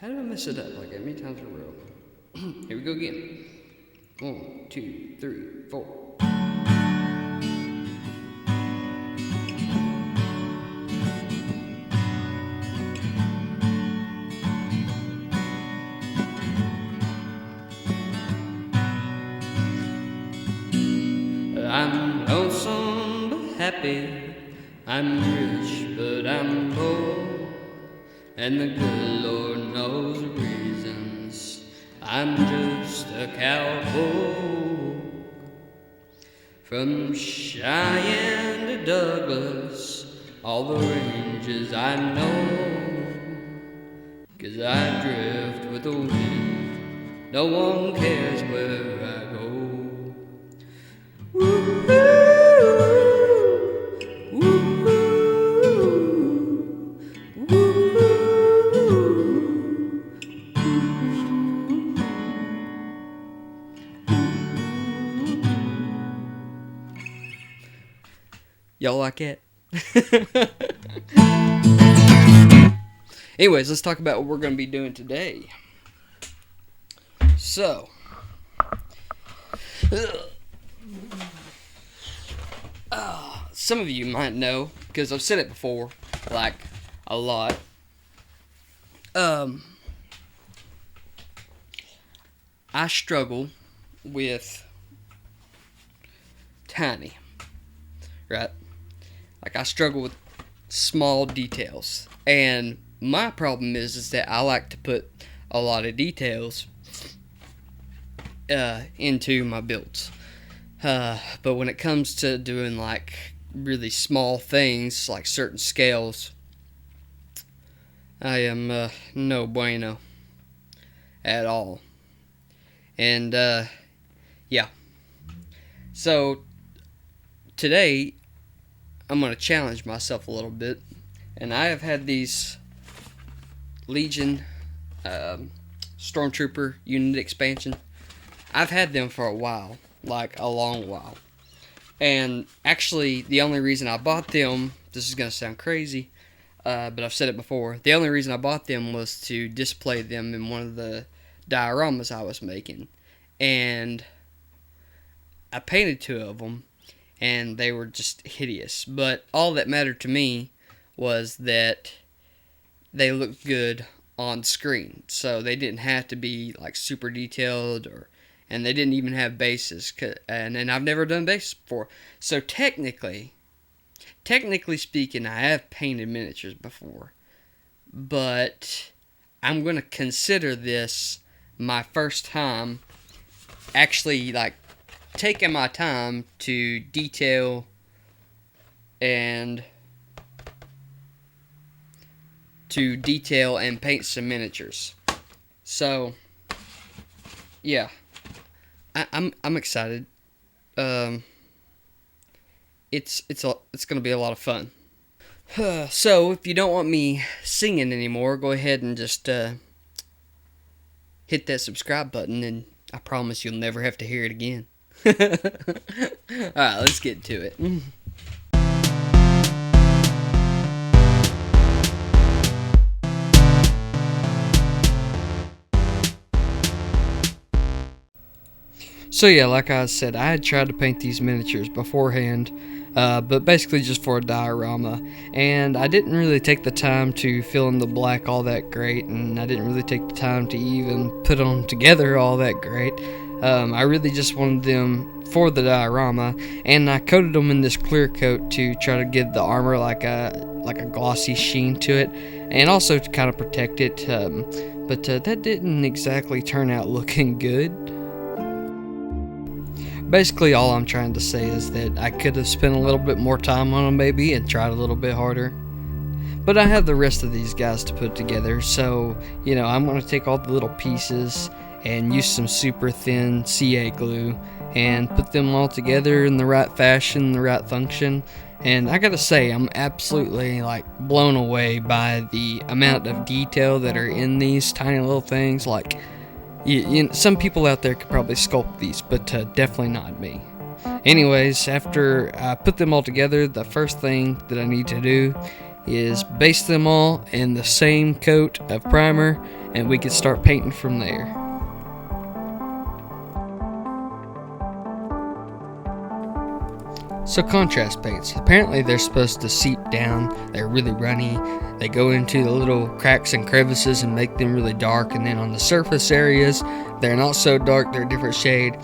How did I mess it up like that many times in a row? Here we go again. 1, 2, 3, 4. I'm lonesome but happy. I'm rich but I'm poor. And the good Lord knows the reasons. I'm just a cowboy. From Cheyenne to Douglas, all the ranges I know. 'Cause I drift with the wind, no one cares where I go. Y'all like it? Anyways, let's talk about what we're going to be doing today. So, some of you might know, because I've said it before, like, a lot. I struggle with tiny, right? Like, I struggle with small details. And my problem is that I like to put a lot of details into my builds. But when it comes to doing, like, really small things, like certain scales, I am no bueno at all. And, yeah. So, today, I'm going to challenge myself a little bit. And I have had these Legion Stormtrooper unit expansion. I've had them for a while, like a long while. And actually, the only reason I bought them, this is going to sound crazy, but I've said it before. The only reason I bought them was to display them in one of the dioramas I was making. And I painted 2 of them. And they were just hideous. But all that mattered to me was that they looked good on screen. So they didn't have to be like super detailed, and they didn't even have bases. And I've never done bases before. So technically speaking, I have painted miniatures before. But I'm going to consider this my first time actually, like, taking my time to detail and paint some miniatures. So, yeah, I'm excited. It's gonna be a lot of fun. So if you don't want me singing anymore, go ahead and just hit that subscribe button, and I promise you'll never have to hear it again. Alright, let's get to it. So yeah, like I said, I had tried to paint these miniatures beforehand, but basically just for a diorama, and I didn't really take the time to fill in the black all that great, and I didn't really take the time to even put them together all that great. I really just wanted them for the diorama, and I coated them in this clear coat to try to give the armor like a glossy sheen to it, and also to kind of protect it, but that didn't exactly turn out looking good. Basically, all I'm trying to say is that I could have spent a little bit more time on them maybe and tried a little bit harder. But I have the rest of these guys to put together, so, you know, I'm going to take all the little pieces and use some super thin CA glue and put them all together in the right fashion, the right function. And I gotta say, I'm absolutely like blown away by the amount of detail that are in these tiny little things. Like, some people out there could probably sculpt these, but definitely not me. Anyways, after I put them all together, the first thing that I need to do is base them all in the same coat of primer, and we could start painting from there. So contrast paints, apparently they're supposed to seep down, they're really runny, they go into the little cracks and crevices and make them really dark, and then on the surface areas, they're not so dark, they're a different shade.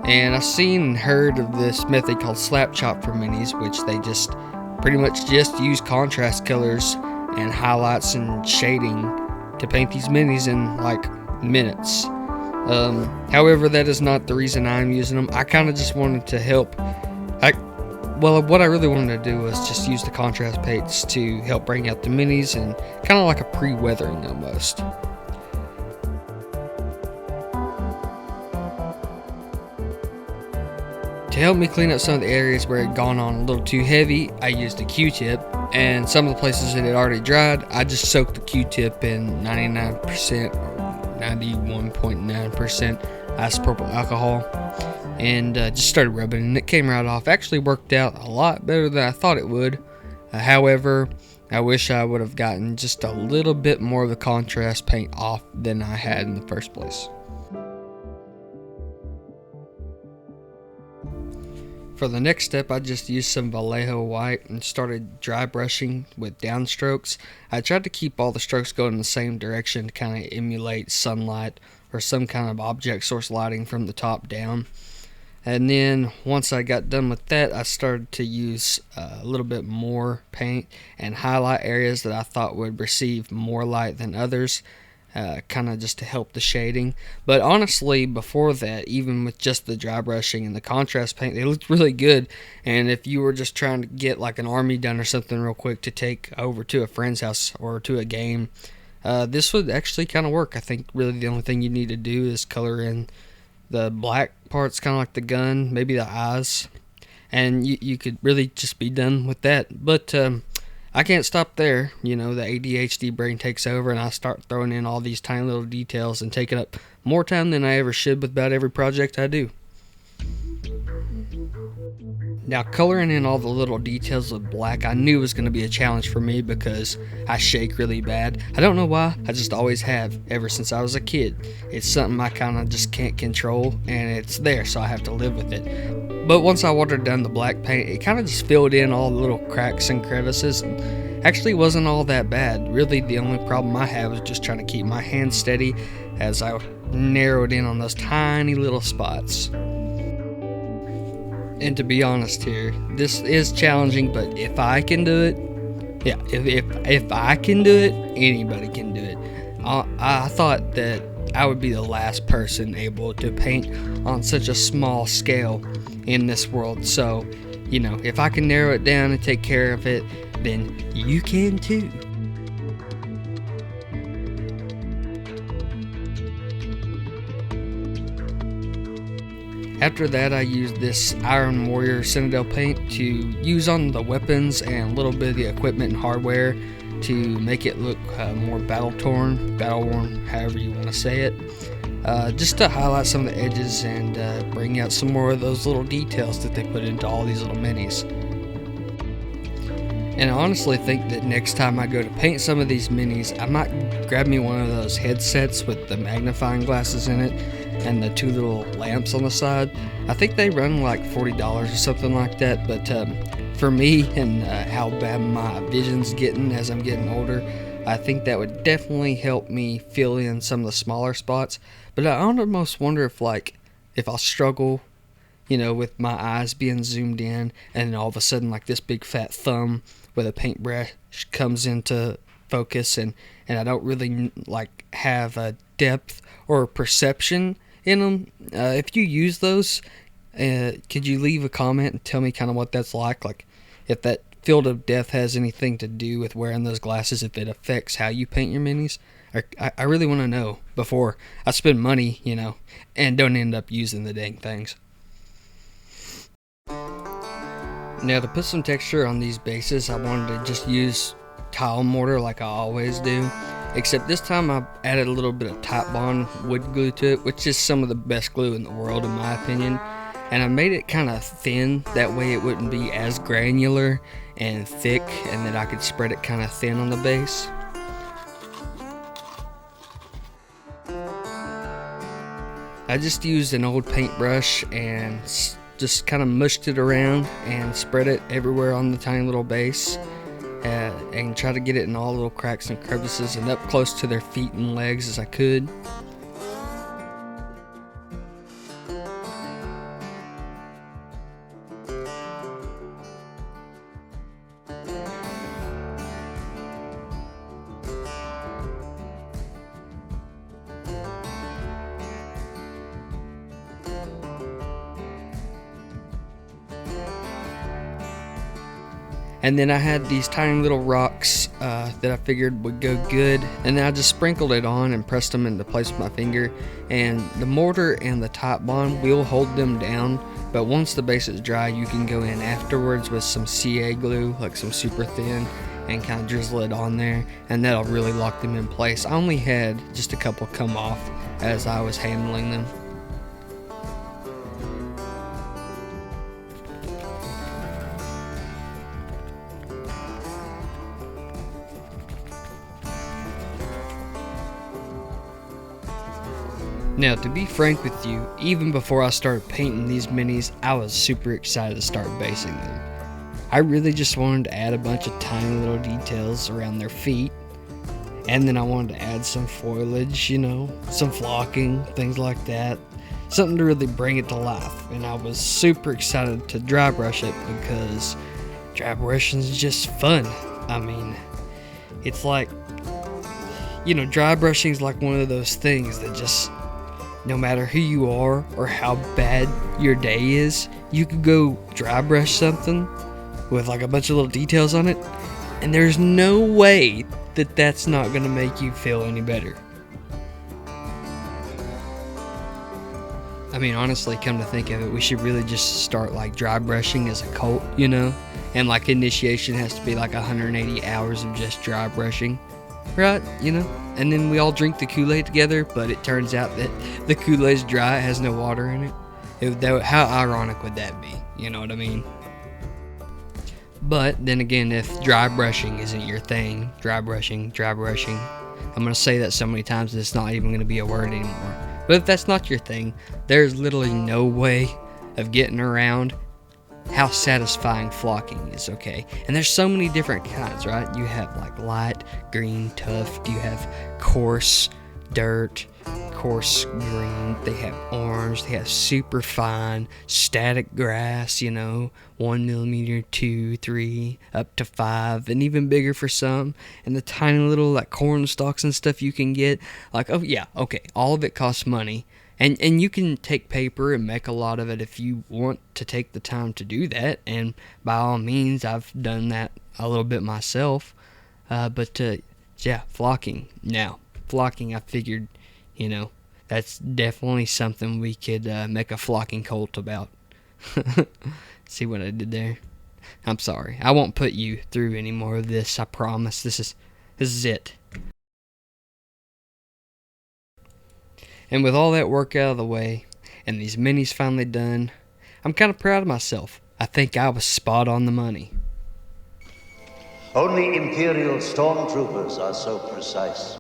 And I've seen and heard of this method called slap chop for minis, which they just pretty much just use contrast colors and highlights and shading to paint these minis in like minutes. However, that is not the reason I'm using them. I kind of just wanted to help. What I really wanted to do was just use the contrast paints to help bring out the minis and kind of like a pre-weathering almost. To help me clean up some of the areas where it had gone on a little too heavy, I used a Q-tip, and some of the places that had already dried, I just soaked the Q-tip in 99% or 91.9% isopropyl alcohol and just started rubbing, and it came right off. Actually worked out a lot better than I thought it would. However, I wish I would have gotten just a little bit more of the contrast paint off than I had in the first place. For the next step, I just used some Vallejo white and started dry brushing with downstrokes. I tried to keep all the strokes going in the same direction to kind of emulate sunlight or some kind of object source lighting from the top down. And then once I got done with that, I started to use a little bit more paint and highlight areas that I thought would receive more light than others, kind of just to help the shading. But honestly, before that, even with just the dry brushing and the contrast paint, they looked really good. And if you were just trying to get like an army done or something real quick to take over to a friend's house or to a game, this would actually kind of work. I think really the only thing you need to do is color in the black parts, kind of like the gun, maybe the eyes, and you could really just be done with that. But I can't stop there. You know, the ADHD brain takes over, and I start throwing in all these tiny little details and taking up more time than I ever should with about every project I do. Now, coloring in all the little details with black, I knew was going to be a challenge for me because I shake really bad. I don't know why, I just always have, ever since I was a kid. It's something I kind of just can't control, and it's there, so I have to live with it. But once I watered down the black paint, it kind of just filled in all the little cracks and crevices, and actually wasn't all that bad. Really, the only problem I had was just trying to keep my hand steady as I narrowed in on those tiny little spots. And to be honest here, this is challenging, but if I can do it, yeah, if I can do it, anybody can do it. I thought that I would be the last person able to paint on such a small scale in this world. So, you know, if I can narrow it down and take care of it, then you can too. After that, I used this Iron Warrior Citadel paint to use on the weapons and a little bit of the equipment and hardware to make it look more battle-worn, however you want to say it. Just to highlight some of the edges and bring out some more of those little details that they put into all these little minis. And I honestly think that next time I go to paint some of these minis, I might grab me one of those headsets with the magnifying glasses in it and the two little lamps on the side. I think they run like $40 or something like that, but for me and how bad my vision's getting as I'm getting older, I think that would definitely help me fill in some of the smaller spots. But I almost wonder if I'll struggle, you know, with my eyes being zoomed in, and then all of a sudden like this big fat thumb with a paintbrush comes into focus, and I don't really like have a depth or perception in them. If you use those, could you leave a comment and tell me kind of what that's like if that field of depth has anything to do with wearing those glasses, if it affects how you paint your minis. I really want to know before I spend money, you know, and don't end up using the dang things. Now, to put some texture on these bases, I wanted to just use tile mortar like I always do, except this time I added a little bit of Type Bond wood glue to it, which is some of the best glue in the world in my opinion. and I made it kind of thin, that way it wouldn't be as granular and thick, and then I could spread it kind of thin on the base. I just used an old paintbrush and just kind of mushed it around and spread it everywhere on the tiny little base, and try to get it in all little cracks and crevices and up close to their feet and legs as I could. And then I had these tiny little rocks that I figured would go good, and then I just sprinkled it on and pressed them into place with my finger. And the mortar and the top bond will hold them down, but once the base is dry, you can go in afterwards with some CA glue, like some super thin, and kind of drizzle it on there, and that'll really lock them in place. I only had just a couple come off as I was handling them. Now, to be frank with you, even before I started painting these minis, I was super excited to start basing them. I really just wanted to add a bunch of tiny little details around their feet, and then I wanted to add some foliage, some flocking, things like that. Something to really bring it to life, and I was super excited to dry brush it because dry brushing is just fun. I mean, it's like, dry brushing is like one of those things that just, no matter who you are or how bad your day is, you could go dry brush something with like a bunch of little details on it, and there's no way that that's not going to make you feel any better. I mean, honestly, come to think of it, we should really just start like dry brushing as a cult, and like initiation has to be like 180 hours of just dry brushing, right? And then we all drink the Kool-Aid together, but it turns out that the Kool-Aid's dry, it has no water in it. How ironic would that be? You know what I mean? But then again, if dry brushing isn't your thing, dry brushing, I'm going to say that so many times that it's not even going to be a word anymore. But if that's not your thing, there's literally no way of getting around how satisfying flocking is, okay? And there's so many different kinds, right? You have like light green tuft, you have coarse dirt, coarse green, they have orange, they have super fine static grass, 1 millimeter, 2, 3, up to 5, and even bigger for some. And the tiny little like corn stalks and stuff you can get, like, oh yeah, okay, all of it costs money. And you can take paper and make a lot of it if you want to take the time to do that. And by all means, I've done that a little bit myself. But flocking. Now, flocking, I figured, that's definitely something we could make a flocking cult about. See what I did there? I'm sorry. I won't put you through any more of this. I promise. This is it. And with all that work out of the way, and these minis finally done, I'm kind of proud of myself. I think I was spot on the money. Only Imperial stormtroopers are so precise.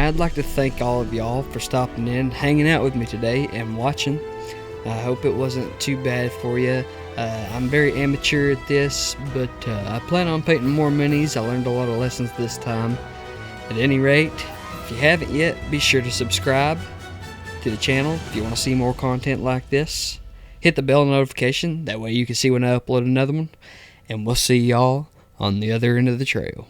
I'd like to thank all of y'all for stopping in, hanging out with me today, and watching. I hope it wasn't too bad for you. I'm very amateur at this, but I plan on painting more minis. I learned a lot of lessons this time. At any rate, if you haven't yet, be sure to subscribe to the channel if you want to see more content like this. Hit the bell notification, that way you can see when I upload another one. And we'll see y'all on the other end of the trail.